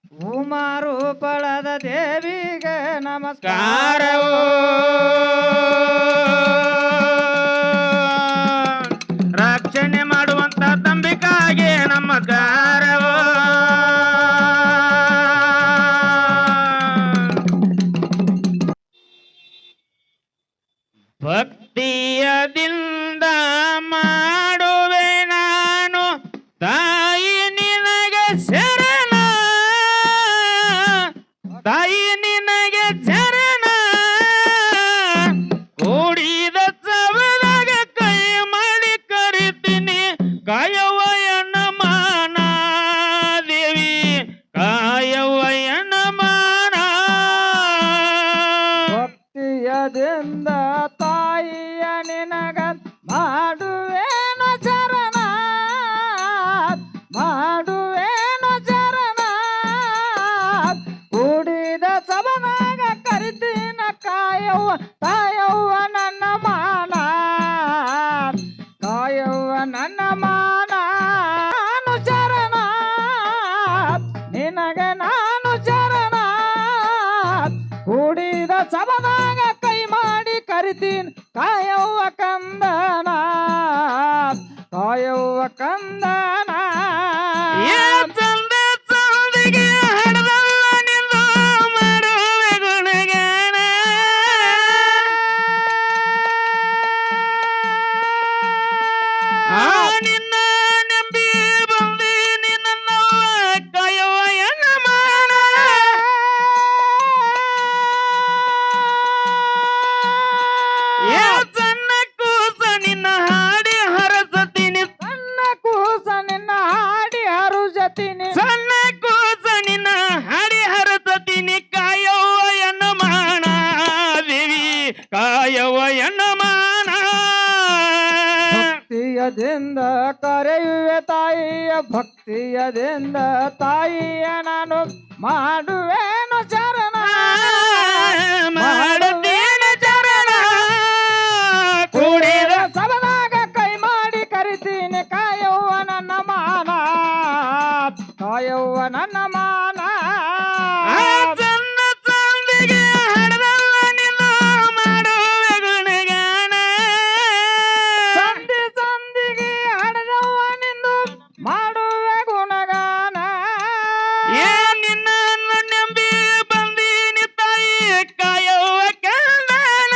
ಉಮಾರು ಪಳದ ದೇವಿಗೆ ನಮಸ್ಕಾರವು ರಕ್ಷಣೆ ಮಾಡುವಂತ ತಂಬಿಕಾಗೆ ನಮಸ್ಕಾರವು ಭಕ್ತಿಯದಿಂದ ಮಾಡುವೆ ನಾನು ತಾಯಿ ನಿನಗೆ ಶರಣ ತಾಯಿ ನಿನಗೆ ಶರಣ ಕೂಡಿದ ಸವದಾಗ ಕೈ ಮಾಡಿ ಕರಿತೀನಿ ಕಾಯವಯ್ಯನ ಮಾನ ದೇವಿ ಕಾಯವಯ್ಯನ ಮಾನ ಭಕ್ತಿಯದಿಂದ ತಾಯಿಯ ನಿನಗ ಮಾಡುವೇನು ಚರಣ ಮಾಡುವೇನು ಚರಣ ಕೂಡಿದ ಸಬನಾಗ ಕರಿತೀನ ಕಾಯವ್ವ ತಾಯವ್ವ ನನ್ನ ಮಾನ ಕಾಯವ್ವ ನನ್ನ ಮಾನ ನಾನು ಚರಣ ನಿನಗೆ ನಾನು ಚರಣ ಕೂಡಿದ ಸಬದಾಗ ಕೈ ಮಾಡಿ ಕರಿತೀನಿ ಕಾಯವ್ವ ಕಂದನ ಕಾಯವ್ವ ಕಂದನ ಏ ಚಂದ ಚಂದಿಗೆ ಹಡದಲ್ಲ ನಿಂದು ಮಾಡುವೆ ಗುಣಗಾನ ಆ ನಿನ್ನ ನಂಬಿ ಬಂದಿ ನಿನ್ನ ಕಾಯವಯ್ಯನ ಮಾನ ಏ ಸಣ್ಣ ಕೂಸ ನಿನ್ನ ಹಾಡಿ ಹರಸತೀನಿ ಸಣ್ಣ ಕೂಸ ನಿನ್ನ ಹಾಡಿ ಹರುಜತೀನಿ ಸಣ್ಣ ಕೂಸ ನಿನ್ನ ಹಾಡಿ ಹರಸತೀನಿ ಕಾಯವಯ್ಯನ ಮಾನ ದೇವಿ ಕಾಯವಯ್ಯನ ಮಾನ ಭಕ್ತಿಯದಿಂದ ಕರೆಯುವೆ ತಾಯಿಯ ಭಕ್ತಿಯದಿಂದ ತಾಯಿಯ ನಾನು ಮಾಡುವೇನು ಚರಣ ಮಾಡುತ್ತೇನೆ ಚರಣ ಕೂಡಿದ ಸಬನಾಗ ಕೈ ಮಾಡಿ ಕರಿತೀನಿ ಕಾಯವ್ವ ನನ್ನ ಮಾನ ಕಾಯವ್ವ ನನ್ನ ಮಾನ ಆ ಚಂದ ಚಂದಿಗೆ ಹಡದಲ್ಲ ನಿನ್ನ ಮಾಡುವೆ ಗುಣಗಾನ ಸಂಧಿ ಸಂಧಿಗೆ ಹಡದವ್ವ ನಿಂದು ಮಾಡುವೆ ಗುಣಗಾನ ಏ ನಿನ್ನ ನಂಬಿ ಬಂದೀನಿ ತಾಯಿ ಕಾಯವ್ವ ಕಂದನ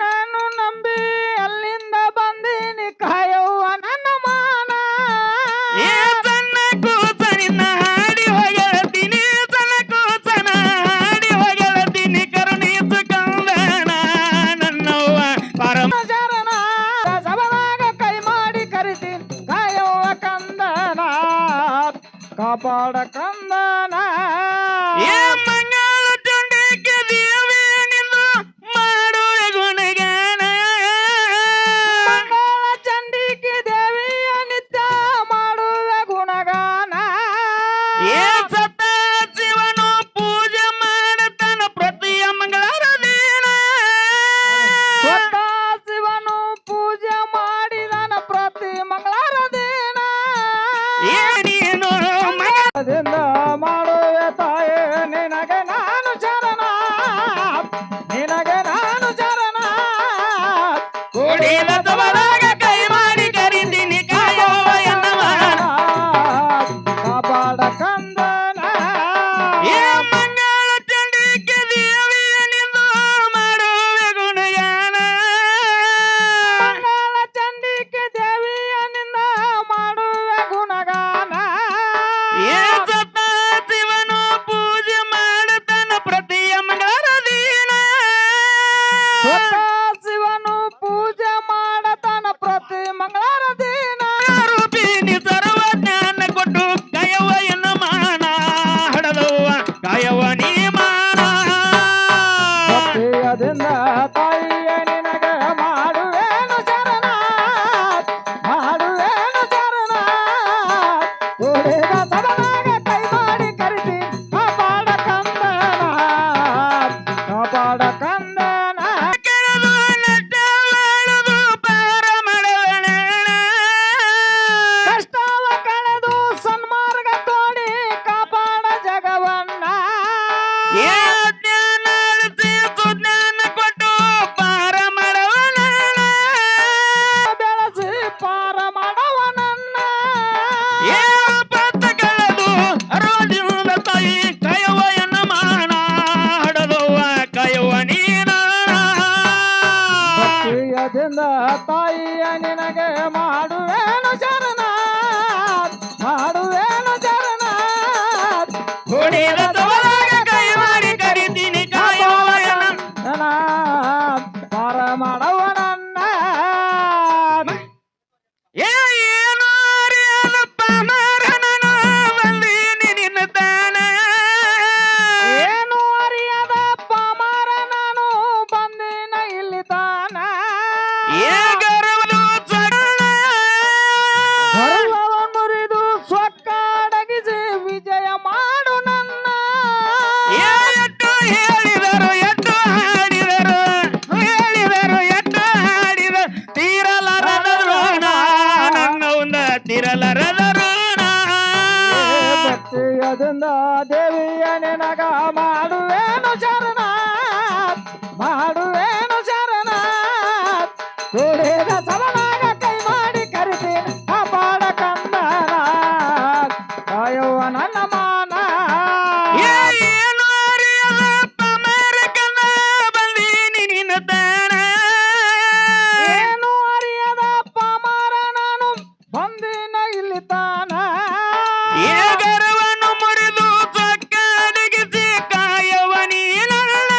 ನಾನು ನಂಬಿ ಅಲ್ಲಿಂದ ಬಂದೀನಿ ಕಾಯವ್ವ ನನ್ನ ಮಾನ ಏ ಸಣ್ಣ ಕೂಸ ನಿನ್ನ ಹಾಡಿ ಹೊಗಳತೀನಿ ಸಣ್ಣ ಕೂಸನ ಹಾಡಿ ಹೊಗಳತೀನಿ ಕರುಣಿಸು ಕಂದನ ನನ್ನವ್ವ ಪರಮ ಚರಣ ಸಬನಾಗ ಕೈ ಮಾಡಿ ಕರಿತೀನಿ ಕಾಯವ್ವ ಕಂದನ ಕಾಪಾಡ ಕಂದನ ಏ ಮಂಗಳ ಚಂಡಿಕೆ ದೇವಿ ನಿಂದು ಮಾಡುವೆ ಗುಣಗಾನ ಮಂಗಳ ಚಂಡಿಕೆ ದೇವಿಯ ನಿತ್ಯ ಮಾಡುವೆ ಗುಣಗಾನ ಏ ಸತ್ತ ಶಿವನು ಪೂಜೆ ಮಾಡತನ ಪ್ರತಿಯ ಮಂಗಳರ ದಿನ ಸ್ವತಃ ಶಿವನು ಪೂಜೆ ಮಾಡಿದನ ಪ್ರತಿ ಮಂಗಳರ ದಿನ ಏ ನೀನು ಮಗ ದಿಂದ ಮಾಡುವೆ ತಾಯೇ ನಿನಗೆ ನಾನು ಚರಣ ನಿನಗೆ ನಾನು ಚರಣ ಕೂಡಿದ ಸಬದಾಗ ಕೈ ಮಾಡಿ ಕರಿತೀನಿ ಕಾಯವಯ್ಯನ ಮಾನ ಕಾಪಾಡ ಕಂದನ ಏ ಮಂಗಳ ಚಂಡಿಕೆ ದೇವಿಯ ನಿಂದು ಮಾಡುವೆ ಗುಣಗಾನ ಮಂಗಳ ಚಂಡಿಕೆ ದೇವಿಯನಿಂದ ಮಾಡುವೆ ಗುಣಗಾನ ಏ ಸತ್ತ ಶಿವನು ಪೂಜೆ ಮಾಡತನ ಪ್ರತಿಯ ಮಂಗಳರ ದಿನ ಸ್ವತಃ ಶಿವನು ಪೂಜೆ ಮಾಡತನ ಪ್ರತಿ ಮಂಗಳರ ದಿನ ರೂಪಿಣಿ ಸರ್ವ ಜ್ಞಾನ ಕೊಟ್ಟು ಕಾಯವಯ್ಯನ ಮಾನ ಹಡದವ್ವ ಕಾಯವ ನೀ ಮಾನ ಭಕ್ತಿಯದಿಂದ ತಾಯಿಯ ನಿನಗೆ ಮಾಡುವೇನು ಚರಣ ಮಾಡುವೇನು ಚರಣ ಕೂಡಿದ ಸಬನಾಗ ಕೈ ಮಾಡಿ ಕರಿತೀನಿ ಕಾಪಾಡ ಕಂದನ ಕಾಪಾಡ ಕಂದನ ಕೆಳದು ನಟ್ಟ ಬಾಳದು ಪಾರ ಮಾಡವಣ ಕಷ್ಟವ ಕಳೆದು ಸನ್ಮಾರ್ಗ ತೋಡಿ ಕೂಡಿದ ಸಭದಾಗ ಕೈ ಮಾಡಿ ಕರಿತೀನಿ ಕಾಯವ್ವ ಎನ್ನ ನನ್ನ ಪಾರ ಮಾಡವ ನನ್ನ ಏನು ಅರಿಯದಪ್ಪ ಮಾರನನ ಬಂದೀನಿ ನಿನ್ನ ತಾನ ಏನು ಅರಿಯದಪ್ಪ ಮಾರ ನಾನು ಬಂದಿನ ಇಲ್ಲಿ ತಾನ ಏ ಗರ್ವನು ಚಡಣ ಗರ್ವವ ಮುರಿದು ಸ್ವಕ್ಕಡಗಿಸಿ ವಿಜಯ ಮಾಡು ನನ್ನ ಏ ಎಟ್ಟು ಹೇಳಿದರು ಎಟ್ಟು ಹಾಡಿದರು ಎಟ್ಟು ಹಾಡಿದ ತೀರಲಾರದ ಋಣ ನನ್ನ ಒಂದ ತೀರಲಾರದ ಋಣ ಭಕ್ತಿಯದಿಂದ ದೇವಿಯ ನಿನಗ ಮಾಡುವೇನು ಶರಣ ಮಾಡುವೇನು ಶರಣ ಕೂಡಿದ ಸವನಾಗ ಕೈ ಮಾಡಿ ಕರಿತೀನಿ ಕಾಪಾಡ ಕಂದನ ಕಾಯುವ ನನ್ನ ಮಾನ ಏ ಏನು ಅರಿಯದಪ್ಪ ಮಾರಕನ ಬಂದೀನಿ ನಿನ್ನ ತಾನ ಏನು ಅರಿಯದಪ್ಪ ಮಾರ ನಾನು ಬಂದಿನ ಇಲ್ಲಿ ತಾನ ಏ ಗರ್ವನು ಮುರಿದು ಚೊಕ್ಕಡಗಿಸಿ ಕಾಯವ ನೀನಲ್ಲ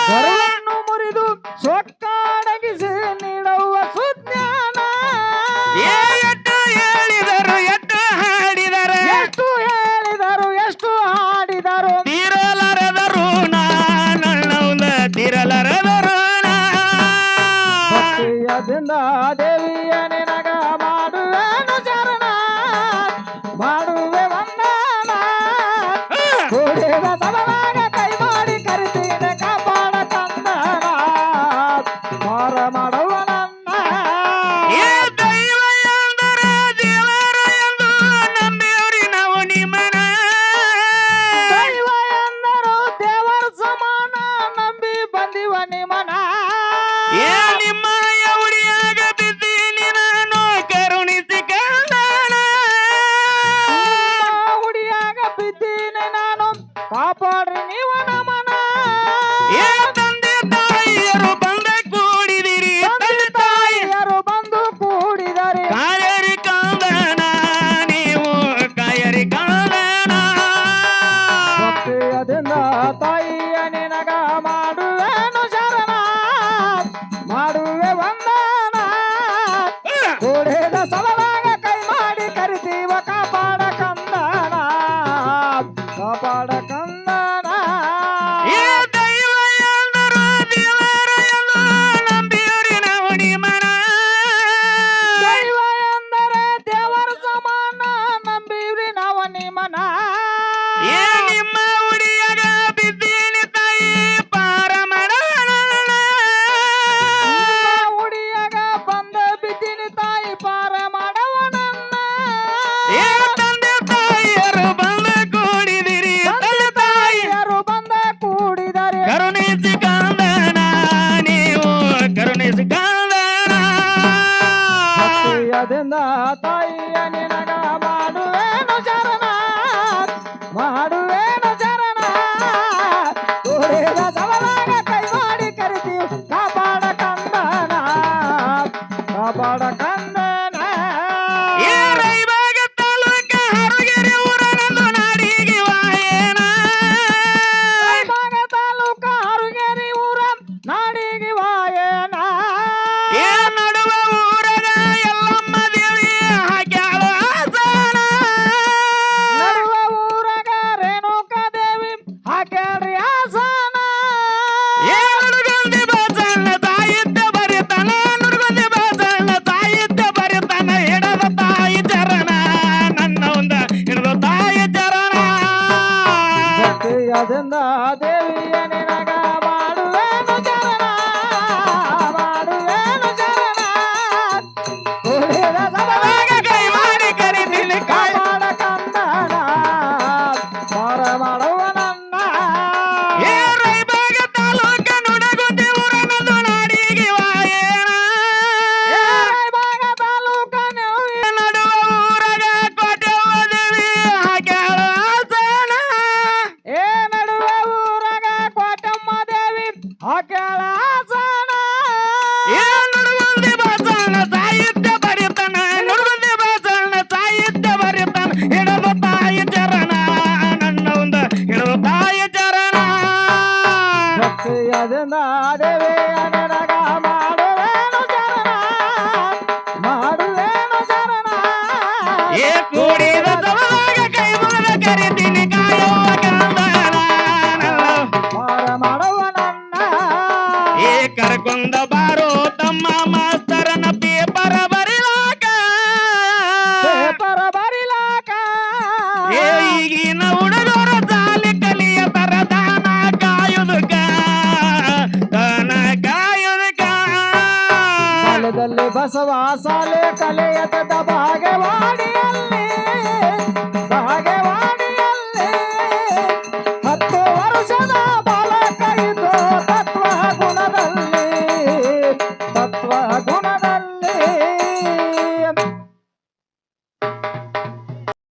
ಗರ್ವವನ್ನು ಮುರಿದು ಸೊಕ್ಕಡಗಿಸಿ ನೀಡುವ ಸುಜ್ಞಾನ ಏ ಎಟ್ಟು ಹೇಳಿದರು ಎಟ್ಟು ಹಾಡಿದರೆ ಎಷ್ಟು ಹೇಳಿದರು ಎಷ್ಟು ಹಾಡಿದರು ತೀರಲಾರದ ಋಣ ನನ್ನ ಒಂದ ತೀರಲಾರದ ಋಣ ಭಕ್ತಿಯದಿಂದ ದೇವಿಯ ನಿನಗ ಮಾಡುವೆನು ಶರಣ ಮಾಡುವೆ ವಂದನ ಕೂಡಿದ ಸಭದಾಗ ಕೈ ಮಾಡಿ ಕರಿತೀನಿ ಕಾಪಾಡ ಕಂದನ ಪಾರ ಮಾಡುವ ನನ್ನ ಏ ದೈವ ಎಂದರೆ ದೇವರ ಎಂದು ನಂಬಿಯವ್ರಿ ನಾವು ನಿಮ್ಮನ ದೈವ ಎಂದರು ದೇವರ ಸಮಾನ ನಂಬಿ ಬಂದಿವ ನಿಮನ ಏ ನಿಮ್ಮ ಉಡಿಯಾಗ ಬಿದ್ದೀನಿ ನಾನು ಕರುಣಿಸಿ ಕಂದನ ಉಡಿಯಾಗ ಬಿದ್ದೀನಿ ನಾನು ಕಾಪಾಡ್ರಿ ನೀವ ನಮನ ಏ ತಂದೆ ತಾಯಿಯರು ಬಂದ ಕೂಡಿದಿರಿ ತಂದೆ ತಾಯಿ ತಾಯಿಯರು ಬಂದು ಕೂಡಿದರೆ ಕಾಯರಿ ಕಂದನ ನೀವು ಕಾಯರಿ ಕಂದನ ಭಕ್ತಿಯದಿಂದ ತಾಯಿಯ ನಿನಗ ಮಾಡುವೆನು ಶರಣ ಮಾಡುವೆ ವಂದನ ಕೂಡಿದ ಸಲವಾಗ ಕೈ ಮಾಡಿ ಕರಿತೀವ ಕಾಪಾಡ ಕಂದನ ಕಾಪಾಡ ಕಂದನ ಏ ದೈವ ಎಂದರು ದೇವರ ಎಂದು ನಂಬಿಯವ್ರಿ ನಾವು ನಿಮ್ಮನ ದೈವ ಎಂದರೆ ದೇವರ ಸಮಾನ ನಂಬಿವ್ರಿ ನಾವು ನಿಮನ ಏ ನಿಮ್ಮ ಉಡಿಯಾಗ ಬಿದ್ದೀನಿ ತಾಯಿ ಪಾರ ಮಾಡಣ ಉಡಿಯಾಗ ಬಂದ ಬಿದ್ದೀನಿ ತಾಯಿ ಪಾರ ಮಾಡವ ನನ್ನ ಏ ತಂದೆ ತಾಯಿಯರು ಬಂದ ಕೂಡಿದಿರಿ ತಂದೆ ತಾಯಿ ತಾಯಿಯರು ಬಂದ ಕೂಡಿದರೆ ಕರುಣಿಸಿ ಕಂದನ ನೀವು ಕರುಣಿಸಿ ಕಂದನ ಭಕ್ತಿಯದಿಂದ ತಾಯಿಯ ನಿನಗ ಮಾಡುವೇನು ಶರಣ ಮಾಡುವೇನು ಶರಣ ಕೂಡಿದ ಸವನಾಗ ಕೈ ಮಾಡಿ ಕರಿತೀವಿ ಕಾಪಾಡ ಕಂದನ ಕಾಪಾಡ ಕಂದನ ಏ ರೈಬಾಗ ತಾಲೂಕ ಹರಗೆರೆ ಊರನಂದು ನಾಡಿಗೆ ವಾಯನ ರಾಯಬಾಗ ತಾಲೂಕ ಹರುಗೇರಿ ಊರ ನಾಡಿಗೆ ವಾಯನ ಏ ನಡುವ ಊರಗ ಎಲ್ಲಮ್ಮ ದೇವಿ ಹಾಕ್ಯಾಳ ಆಸನ ನಡುವ ಊರಗ ರೇಣುಕಾ ದೇವಿ ಹಾಕ್ಯಾಳ್ರಿ ಆಸನ ಏ ನುಡ್ಗೊಂದಿ ಬಾಸಣ್ಣ ಸಾಹಿತ್ಯ ಬರಿತಾನ ನುಡ್ಗೊಂದಿ ಬಾಸಣ್ಣ ಸಾಹಿತ್ಯ ಬರಿತಾನ ಹಿಡದ ತಾಯಿ ಚರಣ ನನ್ನ ಒಂದ ಹಿಡದ ತಾಯಿ ಚರಣ ಭಕ್ತಿಯದಿಂದ ದೇವಿಯ ನಿನಗ ಮಾಡುವೇನು ಶರಣ ಮಾಡುವೇನು ಶರಣ ಕೂಡಿದ ಸಭದಾಗ ಕೈ ಮಾಡಿ ಕರಿತೀನಿ ಕಾಯ ಕಾಪಾಡ ಕಂದನ ಪಾರ ಮಾಡುವ ನನ್ನ ಏ ರೈಬಾಗ ತಾಲೂಕ ನುಡಗುಂದಿ ಊರನದು ನಾಡಿಗೆ ವಾಯನ ರಾಯಬಾಗ ತಾಲೂಕ ನಡುವ ಊರಗ ಕೋಟೆವ್ವ ದೇವಿ ಹಾಕ್ಯಾಳ ಆಸನ ಏ ನಡುವೆ ಊರಗ ಕೂಡಿದ ಸಭೆದಾಗ ಕೈ ಮುಗಿದ ಕರಿತೀನಿ ಕಾಯುವ ಕಂದನ ಪಾರ ಮಾಡುವ ನನ್ನ ಏ ಕರ್ಕೊಂಡ ಬಾರೋ ತಮ್ಮ ಮಾಸ್ತರನ ಪೇಪರ್ ಬರಿಲಾಕ ಪೇಪರ್ ಬರಿಲಾಕ ಏ ಈಗಿನ ಹುಡುಗರ ಸಾಲಿ ಕಲಿಯ ತರದಾನ ಕಾಯುದಕ ದನ ಕಾಯುದಕ ಕಾಲದಲ್ಲಿ ಬಸವ ಸಾಲೆ ಕಲೆಯದ ಭಾಗವಾಡಿ ಅಲ್ಲ